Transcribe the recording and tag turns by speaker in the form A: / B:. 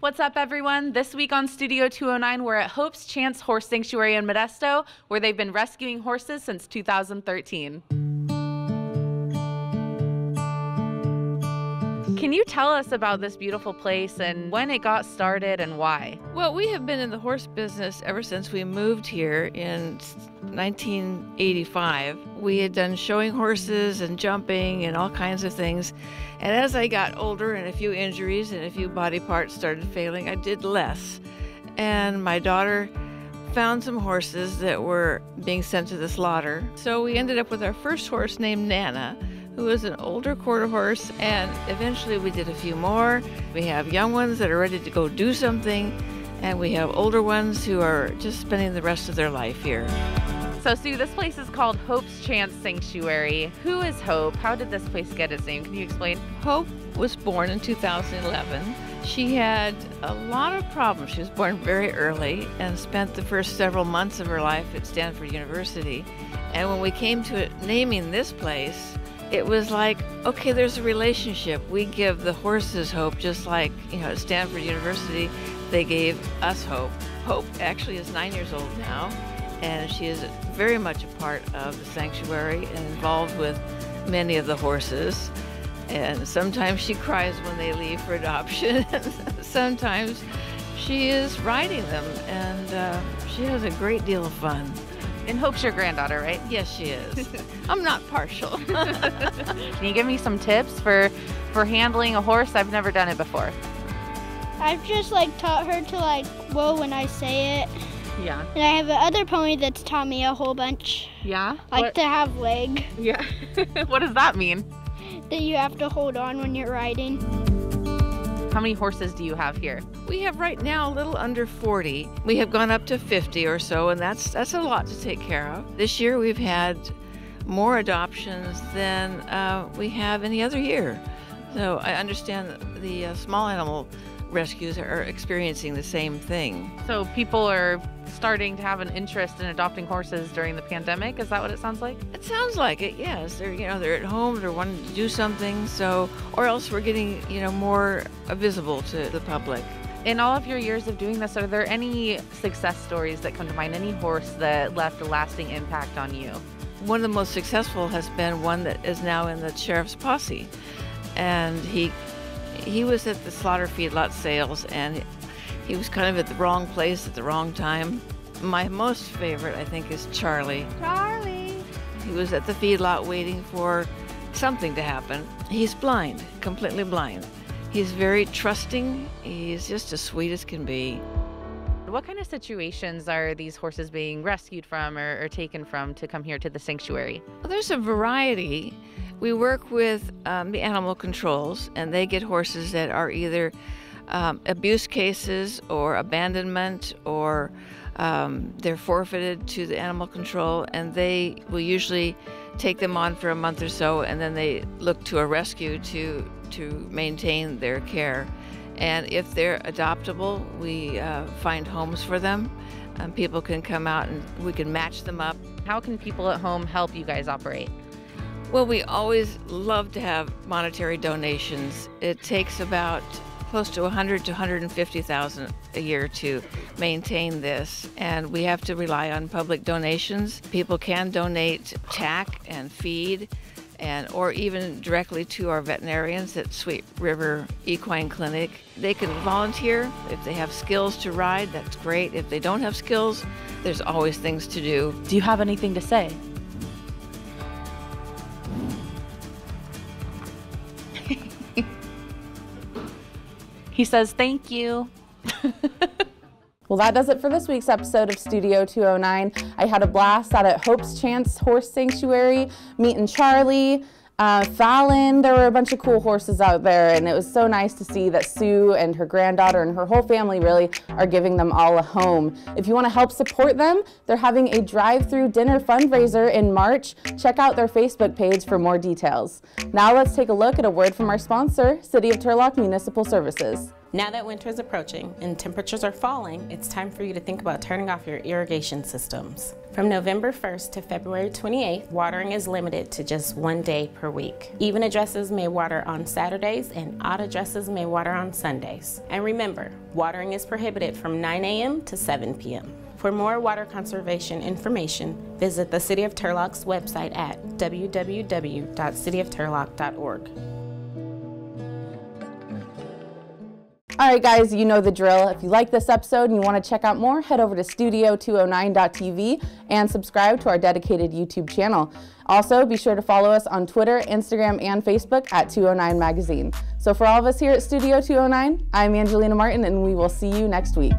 A: What's up, everyone? This week on Studio 209, we're at Hope's Chance Horse Sanctuary in Modesto, where they've been rescuing horses since 2013. Can you tell us about this beautiful place and when it got started and why?
B: Well, we have been in the horse business ever since we moved here in 1985. We had done showing horses and jumping and all kinds of things. And as I got older and a few injuries and a few body parts started failing, I did less. And my daughter found some horses that were being sent to the slaughter. So we ended up with our first horse named Nana, who was an older quarter horse, and eventually we did a few more. We have young ones that are ready to go do something, and we have older ones who are just spending the rest of their life here.
A: So Sue, this place is called Hope's Chance Sanctuary. Who is Hope? How did this place get its name? Can you explain?
B: Hope was born in 2011. She had a lot of problems. She was born very early and spent the first several months of her life at Stanford University. And when we came to naming this place, it was like, okay, there's a relationship. We give the horses hope, just like, at Stanford University, they gave us hope. Hope actually is 9 years old now, and she is very much a part of the sanctuary and involved with many of the horses. And sometimes she cries when they leave for adoption. Sometimes she is riding them, and she has a great deal of fun.
A: And Hope's your granddaughter, right?
B: Yes, she is. I'm not partial.
A: Can you give me some tips for handling a horse? I've never done it before.
C: I've just taught her to whoa when I say it.
A: Yeah.
C: And I have another pony that's taught me a whole bunch.
A: Yeah?
C: To have leg.
A: Yeah. What does that mean?
C: That you have to hold on when you're riding.
A: How many horses do you have here?
B: We have right now a little under 40. We have gone up to 50 or so, and that's a lot to take care of. This year we've had more adoptions than we have any other year. So I understand that the small animal rescues are experiencing the same thing.
A: So people are starting to have an interest in adopting horses during the pandemic. Is that what it sounds like?
B: It sounds like it, yes. They're they're at home, they're wanting to do something, or else we're getting more visible to the public.
A: In all of your years of doing this, are there any success stories that come to mind? Any horse that left a lasting impact on you?
B: One of the most successful has been one that is now in the sheriff's posse, and he was at the slaughter feedlot sales, and he was kind of at the wrong place at the wrong time. My most favorite, I think, is Charlie.
C: Charlie!
B: He was at the feedlot waiting for something to happen. He's blind, completely blind. He's very trusting. He's just as sweet as can be.
A: What kind of situations are these horses being rescued from or taken from to come here to the sanctuary?
B: Well, there's a variety. We work with the animal controls, and they get horses that are either abuse cases or abandonment, or they're forfeited to the animal control, and they will usually take them on for a month or so, and then they look to a rescue to maintain their care. And if they're adoptable, we find homes for them. People can come out and we can match them up.
A: How can people at home help you guys operate?
B: Well, we always love to have monetary donations. It takes about close to $100,000 to $150,000 a year to maintain this, and we have to rely on public donations. People can donate tack and feed, or even directly to our veterinarians at Sweet River Equine Clinic. They can volunteer. If they have skills to ride, that's great. If they don't have skills, there's always things to do.
A: Do you have anything to say? He says thank you. Well, that does it for this week's episode of Studio 209. I had a blast out at Hope's Chance Horse Sanctuary, meeting Charlie, Fallon. There were a bunch of cool horses out there, and it was so nice to see that Sue and her granddaughter and her whole family really are giving them all a home. If you want to help support them, they're having a drive-through dinner fundraiser in March. Check out their Facebook page for more details. Now let's take a look at a word from our sponsor, City of Turlock Municipal Services.
D: Now that winter is approaching and temperatures are falling, it's time for you to think about turning off your irrigation systems. From November 1st to February 28th, watering is limited to just 1 day per week. Even addresses may water on Saturdays and odd addresses may water on Sundays. And remember, watering is prohibited from 9 a.m. to 7 p.m. For more water conservation information, visit the City of Turlock's website at www.cityofturlock.org.
A: All right, guys, you know the drill. If you like this episode and you want to check out more, head over to Studio209.tv and subscribe to our dedicated YouTube channel. Also, be sure to follow us on Twitter, Instagram, and Facebook at 209 Magazine. So for all of us here at Studio 209, I'm Angelina Martin, and we will see you next week.